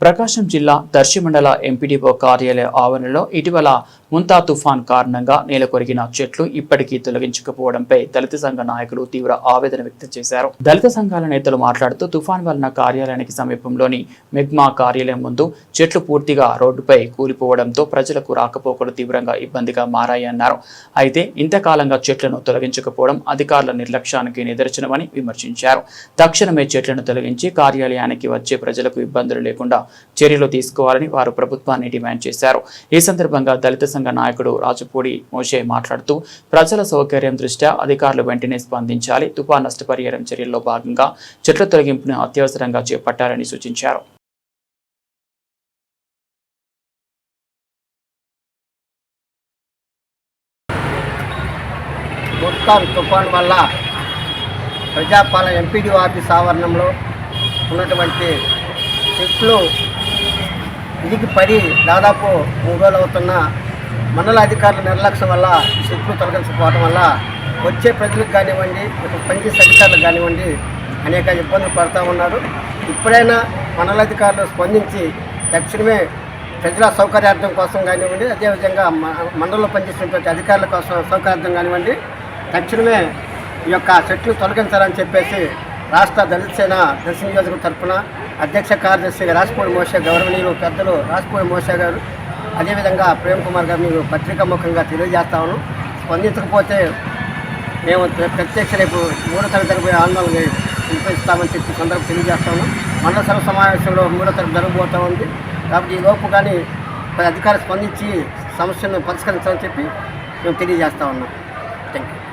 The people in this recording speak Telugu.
ప్రకాశం జిల్లా దర్శి మండల ఎంపీడీఓ కార్యాలయ ఆవరణలో ఇటీవల ముంతా తుఫాన్ కారణంగా నేలకొరిగిన చెట్లు ఇప్పటికీ తొలగించకపోవడంపై దళిత సంఘ నాయకులు తీవ్ర ఆవేదన వ్యక్తం చేశారు. దళిత సంఘాల నేతలు మాట్లాడుతూ తుఫాన్ వలన కార్యాలయానికి సమీపంలోని మెగ్మా కార్యాలయం ముందు చెట్లు పూర్తిగా రోడ్డుపై కూలిపోవడంతో ప్రజలకు రాకపోకలు తీవ్రంగా ఇబ్బందిగా మారాయన్నారు. అయితే ఇంతకాలంగా చెట్లను తొలగించకపోవడం అధికారుల నిర్లక్ష్యానికి నిదర్శనమని విమర్శించారు. తక్షణమే చెట్లను తొలగించి కార్యాలయానికి వచ్చే ప్రజలకు ఇబ్బందులు లేకుండా చర్యలు తీసుకోవాలని వారు ప్రభుత్వాన్ని డిమాండ్ చేశారు. ఈ సందర్భంగా దళిత సంఘ నాయకుడు రాజపూడి మోషే మాట్లాడుతూ ప్రజల సౌకర్యం దృష్ట్యా అధికారులు వెంటనే స్పందించాలి, తుఫాన్ నష్టపరిహారం చర్యల్లో భాగంగా చెట్ల తొలగింపును అత్యవసరంగా చేపట్టాలని సూచించారు. తుఫాన్ వల్ల ప్రజాపాలన ఎంపీడీ ఆఫీస్ ఆవరణంలో ఉన్నటువంటి చెట్లు ఇదికి పడి దాదాపు 3 రోజులు అవుతున్న మండల అధికారుల నిర్లక్ష్యం వల్ల చెట్లు తొలగించకపోవడం వల్ల వచ్చే ప్రజలకు కానివ్వండి, ఇప్పుడు పనిచేసే అధికారులకు కానివ్వండి అనేక ఇబ్బందులు పడుతూ ఉన్నారు. ఇప్పుడైనా మండల అధికారులు స్పందించి తక్షణమే ప్రజల సౌకర్యార్థం కోసం కానివ్వండి, అదేవిధంగా మండలంలో పనిచేసినటువంటి అధికారుల కోసం సౌకర్యార్థం కానివ్వండి తక్షణమే ఈ యొక్క చెట్లు తొలగించాలని చెప్పేసి రాష్ట్ర దళిత సేన దర్శి నియోజకవర్గం తరఫున అధ్యక్ష కార్యదర్శి రాజపూడి మోషే, గౌరవనీయులు పెద్దలు రాజపూడి మోషే గారు, అదేవిధంగా ప్రేమ్ కుమార్ గారు మీరు పత్రికాముఖంగా తెలియజేస్తాము. స్పందించకపోతే మేము ప్రత్యక్ష రేపు 3వ తరగతి జరిగే ఆందోళన నిర్వహిస్తామని చెప్పి సందర్భం తెలియజేస్తాము. మండల సభ సమావేశంలో 3వ తరగతి జరగబోతూ ఉంది. కాబట్టి ఈ లోపు కానీ అధికారులు స్పందించి సమస్యను పరిష్కరించాలని చెప్పి మేము తెలియజేస్తా ఉన్నాం. Thank you.